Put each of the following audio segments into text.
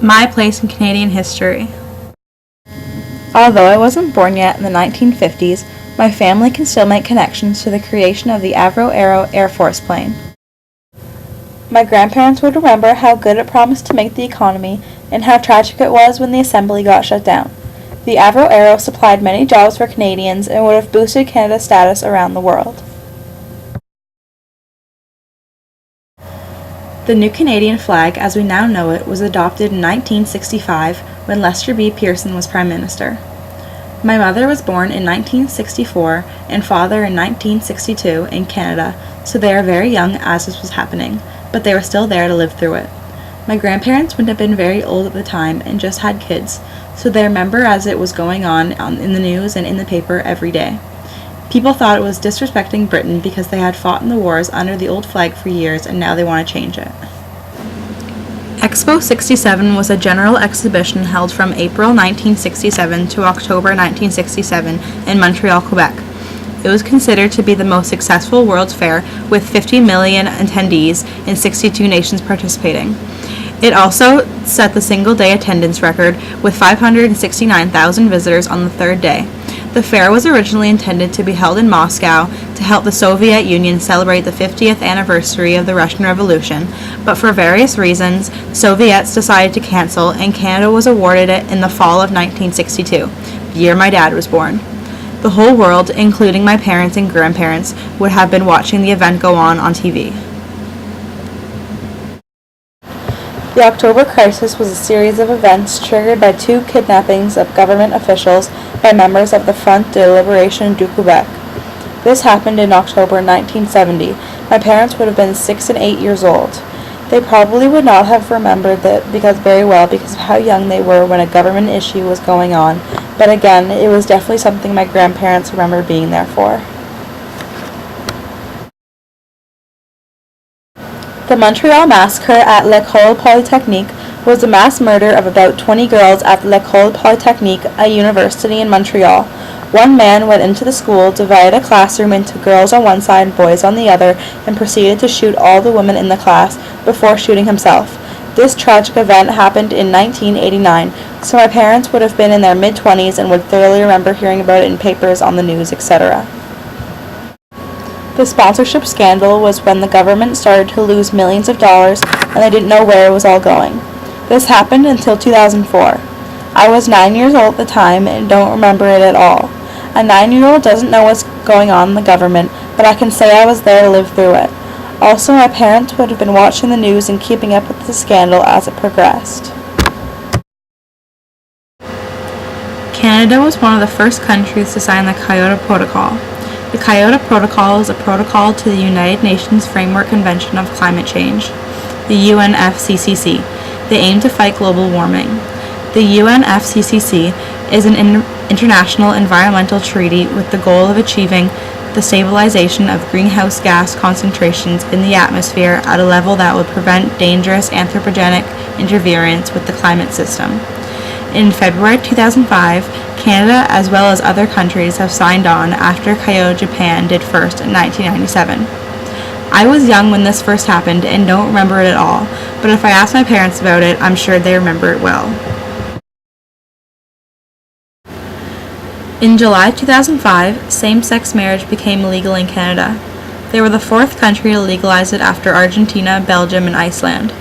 My place in Canadian history. Although I wasn't born yet in the 1950s, my family can still make connections to the creation of the Avro Arrow Air Force plane. My grandparents would remember how good it promised to make the economy and how tragic it was when the assembly got shut down. The Avro Arrow supplied many jobs for Canadians and would have boosted Canada's status around the world. The new Canadian flag, as we now know it, was adopted in 1965 when Lester B. Pearson was Prime Minister. My mother was born in 1964 and father in 1962 in Canada, so they are very young as this was happening, but they were still there to live through it. My grandparents wouldn't have been very old at the time and just had kids, so they remember as it was going on in the news and in the paper every day. People thought it was disrespecting Britain because they had fought in the wars under the old flag for years and now they want to change it. Expo 67 was a general exhibition held from April 1967 to October 1967 in Montreal, Quebec. It was considered to be the most successful World's Fair with 50 million attendees and 62 nations participating. It also set the single-day attendance record with 569,000 visitors on the third day. The fair was originally intended to be held in Moscow to help the Soviet Union celebrate the 50th anniversary of the Russian Revolution, but for various reasons, the Soviets decided to cancel and Canada was awarded it in the fall of 1962, the year my dad was born. The whole world, including my parents and grandparents, would have been watching the event go on TV. The October crisis was a series of events triggered by 2 kidnappings of government officials by members of the Front de Liberation du Québec. This happened in October 1970. My parents would have been 6 and 8 years old. They probably would not have remembered that very well because of how young they were when a government issue was going on, but again, it was definitely something my grandparents remember being there for. The Montreal Massacre at l'École Polytechnique was a mass murder of about 20 girls at l'École Polytechnique, a university in Montreal. One man went into the school, divided a classroom into girls on one side and boys on the other, and proceeded to shoot all the women in the class before shooting himself. This tragic event happened in 1989, so my parents would have been in their mid-20s and would thoroughly remember hearing about it in papers, on the news, etc. The sponsorship scandal was when the government started to lose millions of dollars and they didn't know where it was all going. This happened until 2004. I was 9 years old at the time and don't remember it at all. A 9-year-old doesn't know what's going on in the government, but I can say I was there to live through it. Also, my parents would have been watching the news and keeping up with the scandal as it progressed. Canada was one of the first countries to sign the Kyoto Protocol. The Kyoto Protocol is a protocol to the United Nations Framework Convention of Climate Change, the UNFCCC. They aim to fight global warming. The UNFCCC is an international environmental treaty with the goal of achieving the stabilization of greenhouse gas concentrations in the atmosphere at a level that would prevent dangerous anthropogenic interference with the climate system. In February 2005, Canada, as well as other countries, have signed on after Kyoto, Japan did first in 1997. I was young when this first happened and don't remember it at all, but if I ask my parents about it, I'm sure they remember it well. In July 2005, same-sex marriage became legal in Canada. They were the 4th country to legalize it after Argentina, Belgium, and Iceland.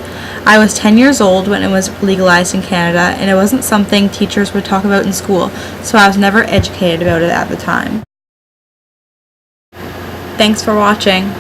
I was 10 years old when it was legalized in Canada, and it wasn't something teachers would talk about in school, so I was never educated about it at the time. Thanks for watching.